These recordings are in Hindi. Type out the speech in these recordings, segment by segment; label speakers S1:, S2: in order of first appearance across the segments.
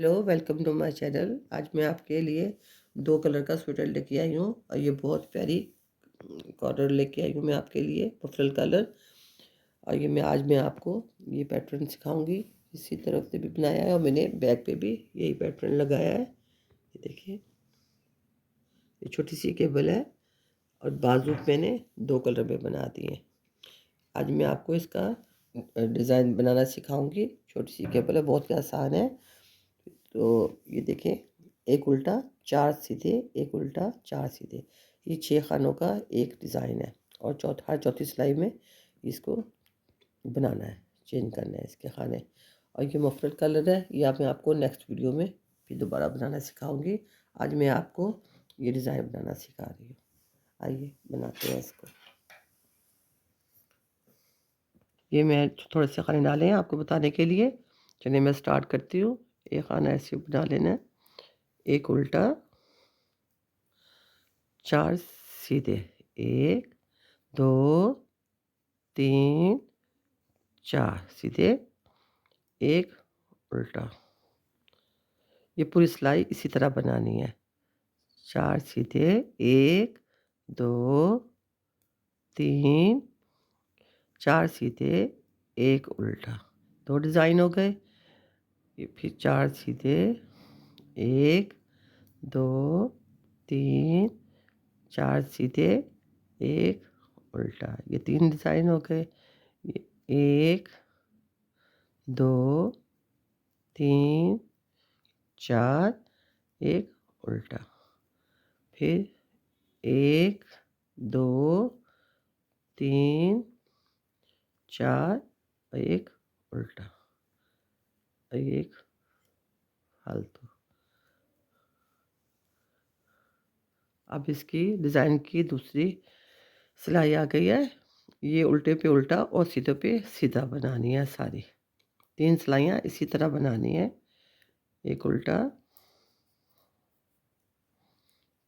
S1: Hello, welcome to my channel. आज मैं आपके लिए 2 कलर का स्वेटर लेके आई हूँ और ये बहुत प्यारी कॉर्नर लेके आई हूँ मैं आपके लिए मफरल कलर। और ये मैं आपको ये पैटर्न सिखाऊंगी। इसी तरफ से भी बनाया है और मैंने बैक पे भी यही पैटर्न लगाया है। ये देखिए, ये छोटी सी केबल है और बाजू मैंने 2 कलर में बना दिए। आज मैं आपको इसका डिज़ाइन बनाना सिखाऊंगी। छोटी सी केबल है, बहुत ही आसान है। तो ये देखें, एक उल्टा 4 सीधे, एक उल्टा 4 सीधे, ये 6 खानों का एक डिज़ाइन है। और हर चौथी सिलाई में इसको बनाना है, चेंज करना है इसके खाने। और ये मुफ्तलिफ कलर है, या मैं आपको नेक्स्ट वीडियो में फिर दोबारा बनाना सिखाऊंगी। आज मैं आपको ये डिज़ाइन बनाना सिखा रही हूँ। आइए बनाते हैं इसको। ये मैं थोड़े से खाने डाले हैं आपको बताने के लिए। चलिए मैं स्टार्ट करती हूँ। एक खाना ऐसे बना लेना है, एक उल्टा 4 सीधे, 1 2 3 4 सीधे, एक उल्टा। ये पूरी सिलाई इसी तरह बनानी है। 4 सीधे, 1 2 3 4 सीधे, एक उल्टा। 2 डिज़ाइन हो गए। ये फिर 4 सीधे, 1 2 3 4 सीधे, एक उल्टा। ये 3 डिज़ाइन हो गए। ये 1 2 3 4, एक उल्टा। फिर 1 2 3 4, एक उल्टा, एक फालतू। अब इसकी डिज़ाइन की दूसरी सिलाई आ गई है। ये उल्टे पे उल्टा और सीधे पे सीधा बनानी है सारी। 3 सिलाइयाँ इसी तरह बनानी है। एक उल्टा,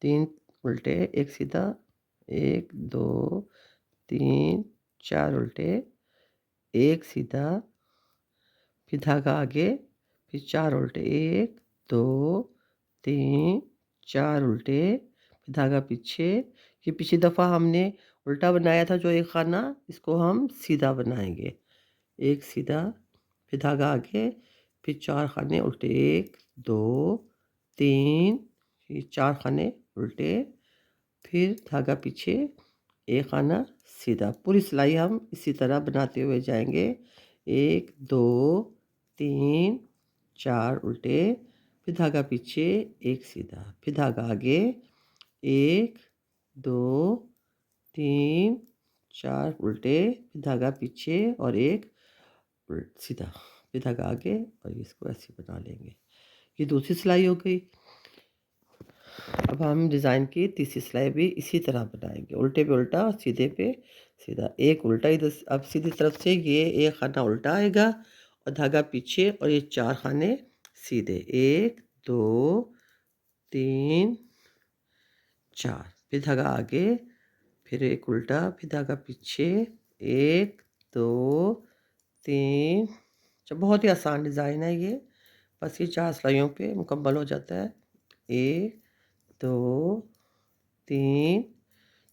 S1: 3 उल्टे, एक सीधा, 1 2 3 4 उल्टे, एक सीधा, फिर धागा आगे, फिर 4 उल्टे, 1 2 3 4 उल्टे, फिर धागा पीछे। ये पिछली दफ़ा हमने उल्टा बनाया था जो एक खाना, इसको हम सीधा बनाएंगे। एक सीधा, फिर धागा आगे, फिर 4 खाने उल्टे, 1 2 3, फिर 4 खाने उल्टे, फिर धागा पीछे, एक खाना सीधा। पूरी सिलाई हम इसी तरह बनाते हुए जाएंगे। 1 2 3 4 उल्टे, फिर धागा पीछे, एक सीधा, फिर धागा आगे, 1 2 3 4 उल्टे, फिर धागा पीछे और एक सीधा, फिर धागा आगे, और इसको ऐसे बना लेंगे। ये दूसरी सिलाई हो गई। अब हम डिज़ाइन की तीसरी सिलाई भी इसी तरह बनाएंगे। उल्टे पे उल्टा, सीधे पे सीधा। एक उल्टा इधर, अब सीधी तरफ से ये एक खाना उल्टा आएगा और धागा पीछे, और ये 4 खाने सीधे, 1 2 3 4, फिर धागा आगे, फिर एक उल्टा, फिर धागा पीछे, 1 2 3। बहुत ही आसान डिज़ाइन है ये। बस ये 4 सिलाइयों पे मुकम्मल हो जाता है। 1 2 3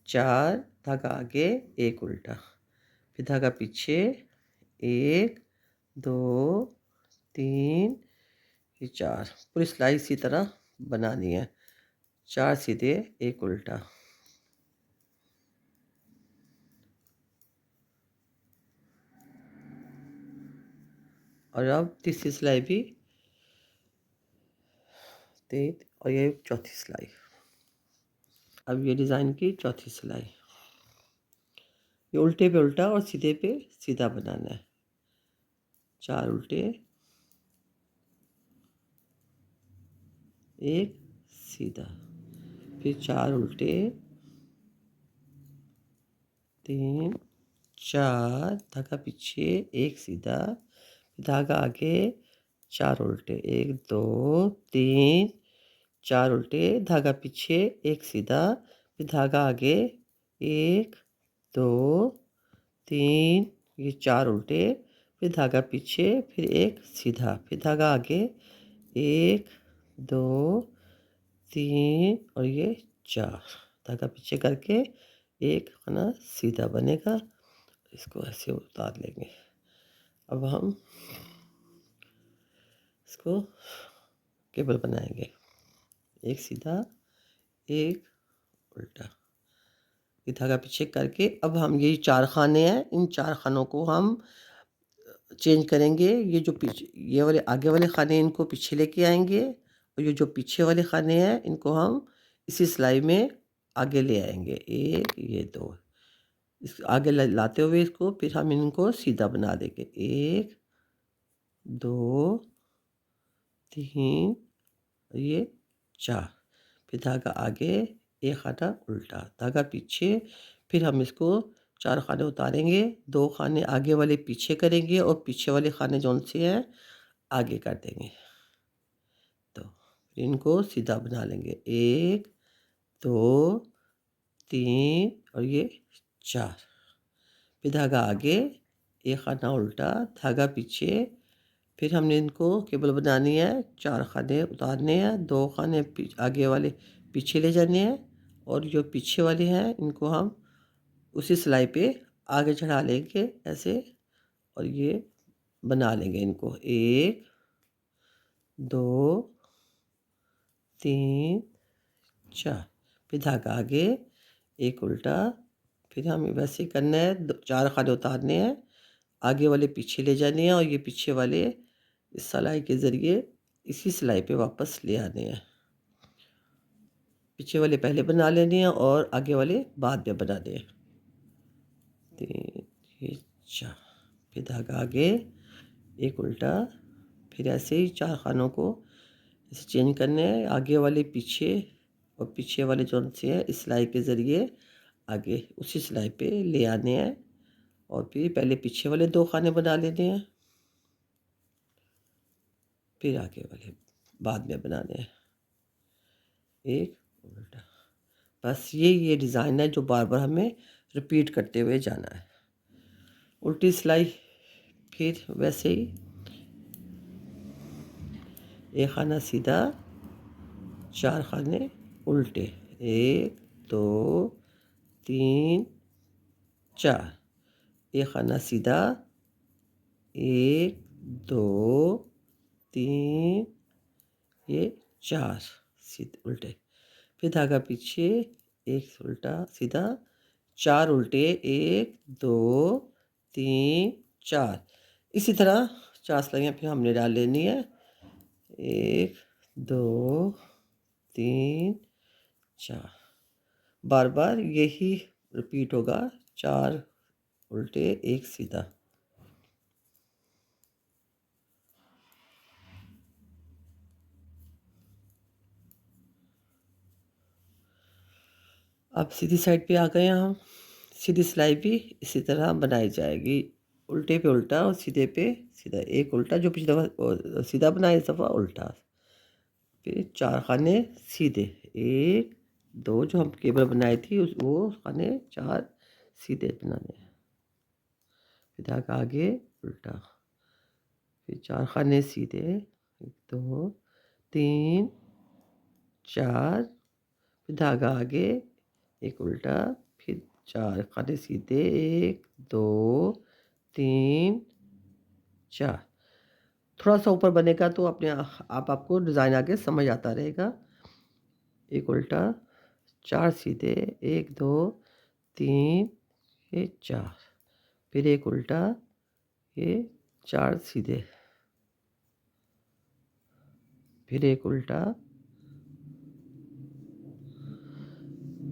S1: 4, धागा आगे, एक उल्टा, फिर धागा पीछे, 1 2 3, ये 4। पूरी सिलाई इसी तरह बनानी है। 4 सीधे, एक उल्टा। और अब तीसरी सिलाई भी, तीन, और ये चौथी सिलाई। अब ये डिज़ाइन की चौथी सिलाई। ये उल्टे पे उल्टा और सीधे पे सीधा बनाना है। 4 उल्टे, एक सीधा, फिर 4 उल्टे, 3 4, धागा पीछे, एक सीधा, धागा आगे, 4 उल्टे, 1 2 3 4 उल्टे, धागा पीछे, एक सीधा, फिर धागा आगे, 1 2 3, ये 4 उल्टे, फिर धागा पीछे, फिर एक सीधा, फिर धागा आगे, 1 2 3 और ये 4 धागा पीछे करके एक खाना सीधा बनेगा। इसको ऐसे उतार लेंगे। अब हम इसको केबल बनाएंगे। एक सीधा, एक उल्टा। ये धागा पीछे करके अब हम ये 4 खाने हैं, इन 4 खानों को हम चेंज करेंगे। ये जो पीछे ये वाले आगे वाले खाने इनको पीछे लेके आएंगे और ये जो पीछे वाले खाने हैं इनको हम इसी सिलाई में आगे ले आएंगे। एक ये दो इस आगे लाते हुए इसको फिर हम इनको सीधा बना देंगे। 1 2 3 ये 4 फिर धागा आगे, एक खाना उल्टा, धागा पीछे। फिर हम इसको 4 खाने उतारेंगे, 2 खाने आगे वाले पीछे करेंगे और पीछे वाले खाने जौन से हैं आगे कर देंगे। तो इनको सीधा बना लेंगे। 1 2 3 और ये 4 फिर धागा आगे, एक खाना उल्टा, धागा पीछे। फिर हमने इनको केबल बनानी है, 4 खाने उतारने हैं, 2 खाने आगे वाले पीछे ले जाने हैं और जो पीछे वाले हैं इनको हम उसी सिलाई पे आगे चढ़ा लेंगे ऐसे और ये बना लेंगे इनको। 1 2 3 4 फिर धागा आगे, एक उल्टा। फिर हमें वैसे ही करना है, 4 खाने उतारने हैं, आगे वाले पीछे ले जाने हैं और ये पीछे वाले इस सिलाई के ज़रिए इसी सिलाई पे वापस ले आने हैं। पीछे वाले पहले बना लेने हैं और आगे वाले बाद में बनाने हैं। 3 ये 4 फिर धागा आगे, एक उल्टा। फिर ऐसे ही 4 खानों को ऐसे चेंज करने हैं, आगे वाले पीछे और पीछे वाले जौन से हैं इस सिलाई के ज़रिए आगे उसी सिलाई पे ले आने हैं और फिर पहले पीछे वाले 2 खाने बना लेने हैं, फिर आगे वाले बाद में बनाने हैं। एक उल्टा। बस ये डिज़ाइन है जो बार बार हमें रिपीट करते हुए जाना है। उल्टी सिलाई फिर वैसे ही, एक खाना सीधा, 4 खाने उल्टे। 1 2 3 4 एक खाना सीधा, 1 2 3 ये 4 सीधे उल्टे। फिर धागा पीछे, एक उल्टा सीधा, 4 उल्टे, 1 2 3 4 इसी तरह 4 सिलाइयाँ फिर हमने डाल लेनी है। 1 2 3 4 बार बार यही रिपीट होगा, 4 उल्टे, एक सीधा। अब सीधी साइड पे आ गए हम। सीधी सिलाई भी इसी तरह बनाई जाएगी, उल्टे पे उल्टा और सीधे पे सीधा। एक उल्टा जो पिछली दफ़ा सीधा बनाया, इस दफ़ा उल्टा। फिर 4 खाने सीधे, 1 2 जो हम केबल बनाई थी उस वो खाने 4 सीधे बनाने हैं। फिर धागा आगे उल्टा, फिर 4 खाने सीधे, 1 2 3 4 फिर धागा आगे, एक उल्टा, फिर 4 खाने सीधे, 1 2 3 4 थोड़ा सा ऊपर बनेगा तो अपने आप आपको डिज़ाइन आगे समझ आता रहेगा। एक उल्टा, 4 सीधे, 1 2 3 ये 4 फिर एक उल्टा, ये 4 सीधे, फिर एक उल्टा,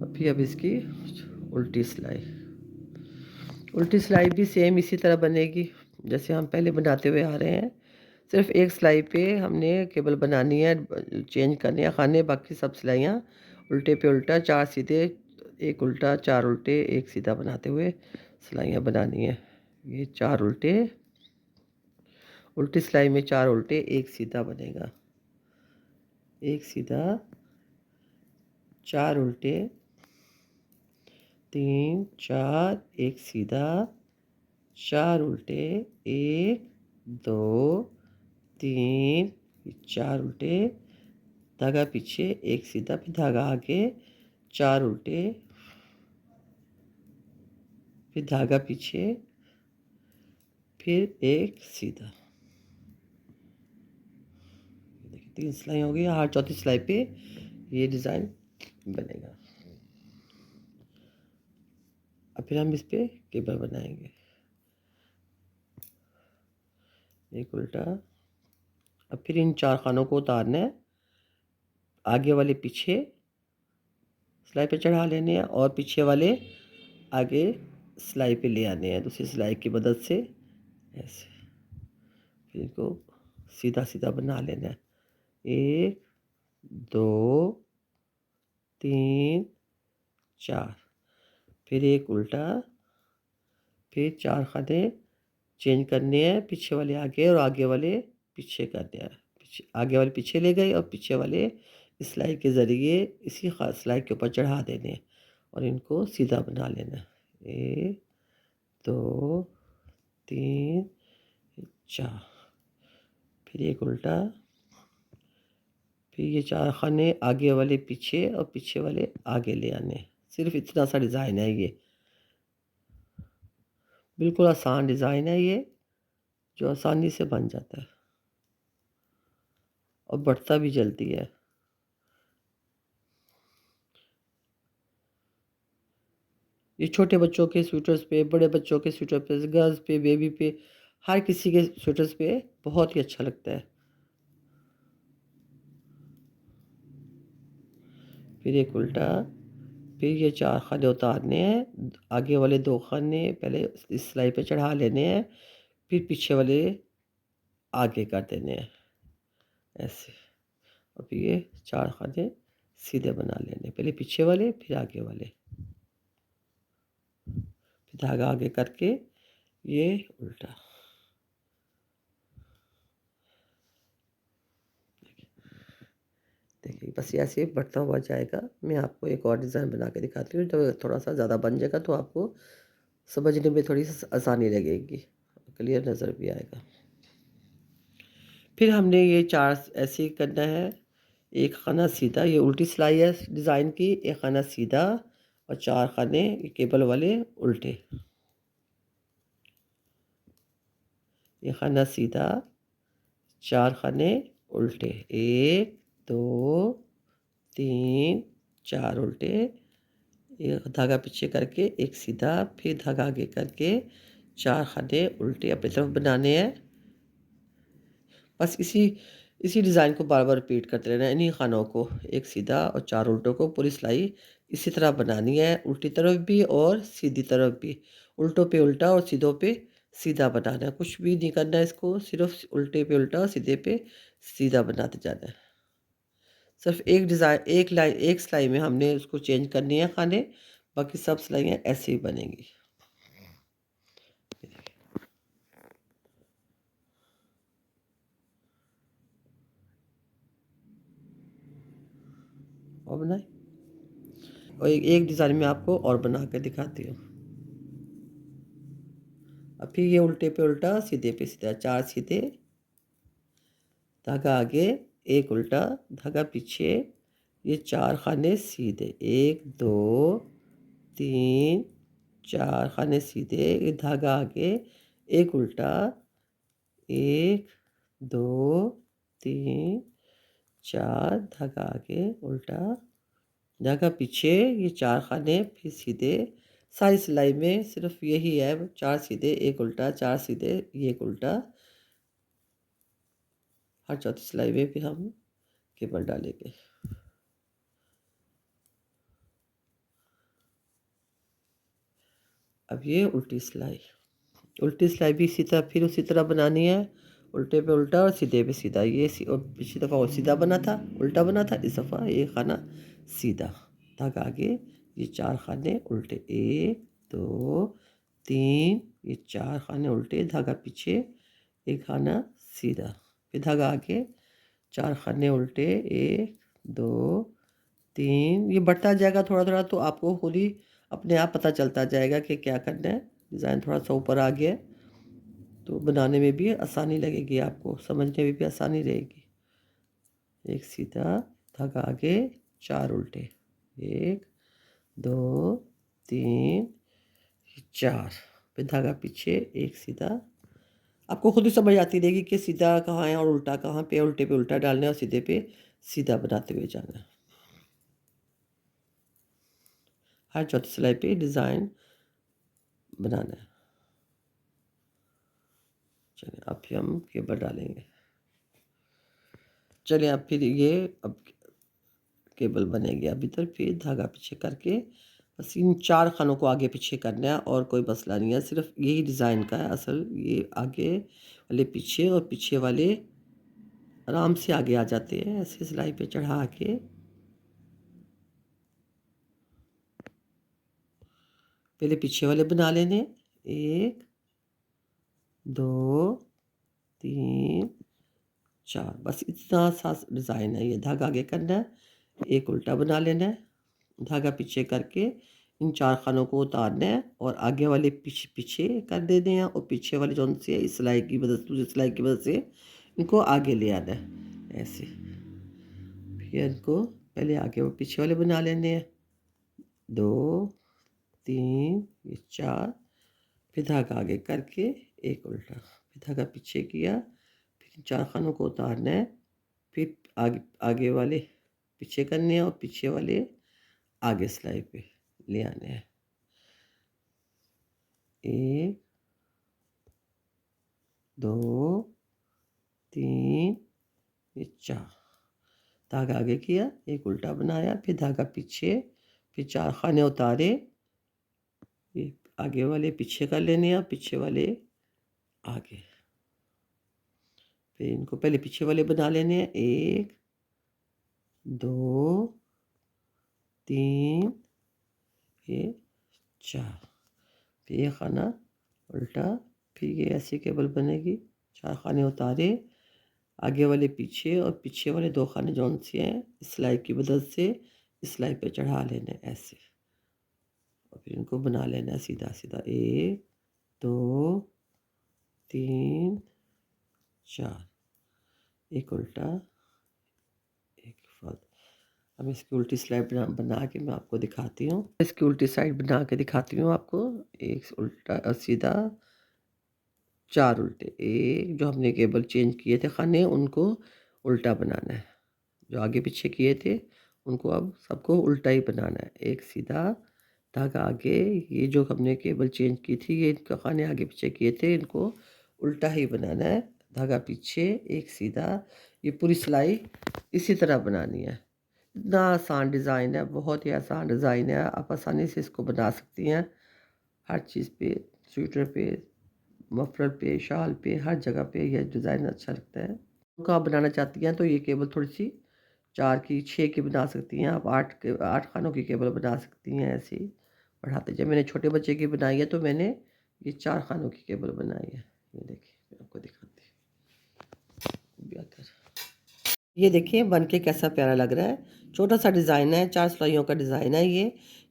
S1: फिर अब इसकी उल्टी सिलाई। उल्टी सिलाई भी सेम इसी तरह बनेगी जैसे हम पहले बनाते हुए आ रहे हैं। सिर्फ एक सिलाई पे हमने केबल बनानी है, चेंज करने हैं खाने, बाकी सब सिलाइयाँ उल्टे पे उल्टा, 4 सीधे, एक उल्टा, 4 उल्टे, एक सीधा बनाते हुए सिलाइयाँ बनानी है। ये 4 उल्टे, उल्टी सिलाई में 4 उल्टे, एक सीधा बनेगा। एक सीधा, 4 उल्टे, 3 4 एक सीधा, 4 उल्टे, 1 2 3 ये 4 उल्टे, धागा पीछे, एक सीधा, फिर धागा आगे, 4 उल्टे, फिर धागा पीछे, फिर एक सीधा। देखिए 3 सिलाई हो गई। हर चौथी सिलाई पे ये डिज़ाइन बनेगा। अब फिर हम इस पे केबल बनाएंगे। एक उल्टा, अब फिर इन 4 खानों को उतारना है, आगे वाले पीछे सिलाई पे चढ़ा लेने हैं और पीछे वाले आगे सिलाई पे ले आने हैं दूसरी सिलाई की मदद से, ऐसे। फिर इनको सीधा सीधा बना लेना है। 1 2 3 4, फिर एक उल्टा, फिर 4 खाने चेंज करने हैं, पीछे वाले आगे और आगे वाले पीछे करने हैं। पीछे आगे वाले पीछे ले गए और पीछे वाले इस सिलाई के ज़रिए इसी सिलाई के ऊपर चढ़ा देने हैं और इनको सीधा बना लेना है। 1 2 3 4, फिर एक उल्टा, फिर ये 4 खाने आगे वाले पीछे और पीछे वाले आगे ले आने। सिर्फ इतना सा डिज़ाइन है ये, बिल्कुल आसान डिज़ाइन है ये, जो आसानी से बन जाता है और बढ़ता भी जल्दी है। ये छोटे बच्चों के स्वेटर्स पे, बड़े बच्चों के स्वेटर पे, गर्ल्स पे, बेबी पे, हर किसी के स्वेटर्स पे बहुत ही अच्छा लगता है। फिर एक उल्टा, फिर ये 4 खाने उतारने हैं, आगे वाले 2 खाने पहले इस सिलाई पे चढ़ा लेने हैं, फिर पीछे वाले आगे कर देने हैं, ऐसे। और फिर ये 4 खाने सीधे बना लेने, पहले पीछे वाले फिर आगे वाले, फिर धागा आगे करके ये उल्टा। देखिए बस ये ऐसे बढ़ता हुआ जाएगा। मैं आपको एक और डिज़ाइन बना के दिखाती हूँ, जब थोड़ा सा ज़्यादा बन जाएगा तो आपको समझने में थोड़ी सी आसानी लगेगी, क्लियर नज़र भी आएगा। फिर हमने ये 4 ऐसे ही करना है। एक खाना सीधा, ये उल्टी सिलाई है डिज़ाइन की, एक खाना सीधा और 4 खाने ये केबल वाले उल्टे। ये खाना सीधा, 4 खाने उल्टे, 1 2 3 4 उल्टे, एक धागा पीछे करके एक सीधा, फिर धागा आगे करके 4 खाने उल्टे अपनी तरफ बनाने हैं। बस इसी डिज़ाइन को बार बार रिपीट करते रहना है। इन्हीं खानों को, एक सीधा और 4 उल्टों को पूरी सिलाई इसी तरह बनानी है, उल्टी तरफ भी और सीधी तरफ भी। उल्टों पे उल्टा और सीधों पे सीधा बनाना है, कुछ भी नहीं करना है इसको, सिर्फ उल्टे पे उल्टा और सीधे पे सीधा बनाते जाना है। सिर्फ एक डिज़ाइन, एक लाइन, एक सिलाई में हमने उसको चेंज करनी है खाने, बाकी सब सिलाइयाँ ऐसे ही बनेंगी। और बनाए, और एक डिज़ाइन में आपको और बना के दिखाती हूँ। अब फिर ये उल्टे पे उल्टा, सीधे पे सीधा, 4 सीधे, धागा आगे, एक उल्टा, धागा पीछे, ये 4 खाने सीधे, 1 2 3 4 खाने सीधे, ये धागा आगे, एक उल्टा, 1 2 3 4, धागा आगे उल्टा, धागा पीछे, ये 4 खाने फिर सीधे। सारी सिलाई में सिर्फ यही है, 4 सीधे, एक उल्टा, 4 सीधे, ये एक उल्टा। हर चौथी सिलाई में फिर हम केबल डालेंगे। अब ये उल्टी सिलाई भी इसी तरह, फिर उसी तरह बनानी है, उल्टे पे उल्टा और सीधे पे सीधा। ये और पिछली दफ़ा और सीधा बना था, उल्टा बना था, इस दफ़ा ये खाना सीधा, धागा आगे, ये 4 खाने उल्टे, 1 2 3, ये 4 खाने उल्टे, धागा पीछे, एक खाना सीधा, फिर धागा आगे, 4 खाने उल्टे, 1 2 3। ये बढ़ता जाएगा थोड़ा थोड़ा, तो आपको खुद ही अपने आप पता चलता जाएगा कि क्या करना है। डिज़ाइन थोड़ा सा ऊपर आ गया, तो बनाने में भी आसानी लगेगी, आपको समझने में भी आसानी रहेगी। एक सीधा, धागा आगे, 4 उल्टे, 1 2 3 4, फिर धागा पीछे, एक सीधा। आपको खुद ही समझ आती रहेगी कि सीधा कहाँ है और उल्टा कहाँ पे, उल्टे पे उल्टा डालना है और सीधे पे सीधा बनाते हुए जाना है। हर चौथी सिलाई पे डिज़ाइन बनाना है। चलिए अब फिर हम केबल डालेंगे। चलिए अब फिर ये अब केबल बनेगी। अभी तक फिर धागा पीछे करके बस इन 4 खानों को आगे पीछे करना है और कोई मसला नहीं है, सिर्फ यही डिज़ाइन का है असल। ये आगे वाले पीछे और पीछे वाले आराम से आगे आ जाते हैं, ऐसे सिलाई पे चढ़ा के। पहले पीछे वाले बना लेने, 1 2 3 4, बस इतना सा डिज़ाइन है। ये धागा आगे करना है, एक उल्टा बना लेना है, धागा पीछे करके इन 4 खानों को उतारना है और आगे वाले पीछे पीछे कर देने हैं और पीछे वाले जो से इस सिलाई की मदद, दूसरी सिलाई की मदद से इनको आगे ले आना है ऐसे। फिर इनको पहले आगे और पीछे वाले बना लेने हैं, 2 3 ये 4, फिर धागा आगे करके एक उल्टा, फिर धागा पीछे किया, फिर 4 खानों को उतारना है, फिर आगे आगे वाले पीछे करने हैं और पीछे वाले आगे सिलाई पे ले आने हैं। 1 2 3 ये 4, धागा आगे किया, एक उल्टा बनाया, फिर धागा पीछे, फिर 4 खाने उतारे, ये आगे वाले पीछे कर लेने हैं, पीछे वाले आगे। फिर इनको पहले पीछे वाले बना लेने हैं, 1 2 3 ये 4, फिर ये खाना उल्टा, फिर ये ऐसी केबल बनेगी। 4 खाने उतारे, आगे वाले पीछे और पीछे वाले 2 खाने जौन से हैं सिलाई की मदद से इस सिलाई पे चढ़ा लेना है ऐसे, और फिर इनको बना लेना है सीधा सीधा, 1 2 3 4, एक उल्टा एक फाल्ट। अब इसकी उल्टी सिलाई बना के मैं आपको दिखाती हूँ। इसकी उल्टी साइड बना के दिखाती हूँ आपको। एक उल्टा और सीधा, 4 उल्टे, एक जो हमने केबल चेंज किए थे खाने उनको उल्टा बनाना है, जो आगे पीछे किए थे उनको अब सबको उल्टा ही बनाना है। एक सीधा, धागा आगे, ये जो हमने केबल चेंज की थी ये इनका खाने आगे पीछे किए थे इनको उल्टा ही बनाना है। धागा पीछे, एक सीधा, ये पूरी सिलाई इसी तरह बनानी है। इतना आसान डिज़ाइन है, बहुत ही आसान डिज़ाइन है, आप आसानी से इसको बना सकती हैं। हर चीज़ पे, स्वेटर पे, मफलर पे, शाल पे, हर जगह पे यह डिज़ाइन अच्छा लगता है। तो आप बनाना चाहती हैं तो ये केबल थोड़ी सी 4 की 6 की बना सकती हैं आप, 8 खानों की केबल बना सकती हैं ऐसे ही बढ़ाते। जब मैंने छोटे बच्चे की बनाई है तो मैंने ये 4 खानों की केबल बनाई है। ये देखिए मैं आपको दिखाती हूँ। ये देखिए बन के कैसा प्यारा लग रहा है। छोटा सा डिज़ाइन है, 4 सिलाइयों का डिज़ाइन है ये।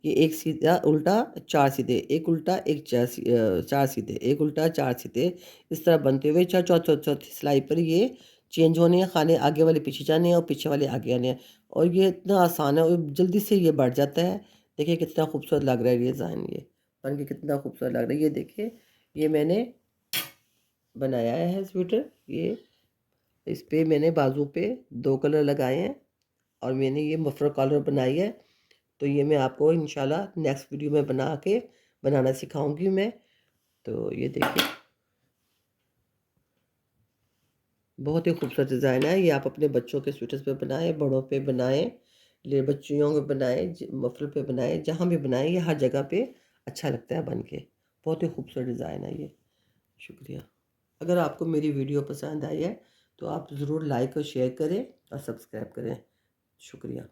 S1: ये एक सीधा उल्टा 4 सीधे, एक उल्टा 4 सीधे, एक उल्टा 4 सीधे, इस तरह बनते हुए चौथी सिलाई पर ये चेंज होने हैं, खाने आगे वाले पीछे जाने हैं और पीछे वाले आगे आने हैं। और ये इतना आसान है और जल्दी से ये बढ़ जाता है। देखिए कितना खूबसूरत लग रहा है ये डिज़ाइन, ये बन के कितना खूबसूरत लग रहा है। ये देखिए ये मैंने बनाया है स्वेटर, ये इस पे मैंने बाजू पे 2 कलर लगाए हैं और मैंने ये मफलर कॉलर बनाई है। तो ये मैं आपको इंशाल्लाह नेक्स्ट वीडियो में बनाना सिखाऊंगी मैं। तो ये देखिए बहुत ही खूबसूरत डिज़ाइन है। ये आप अपने बच्चों के स्वेटर्स पे बनाएं, बड़ों पे बनाएं, ले बच्चियों पे बनाएं, मफलर पे बनाएं, जहाँ भी बनाएं ये हर जगह पे अच्छा लगता है बन के। बहुत ही खूबसूरत डिज़ाइन है ये। शुक्रिया। अगर आपको मेरी वीडियो पसंद आई है तो आप ज़रूर लाइक और शेयर करें और सब्सक्राइब करें। शुक्रिया।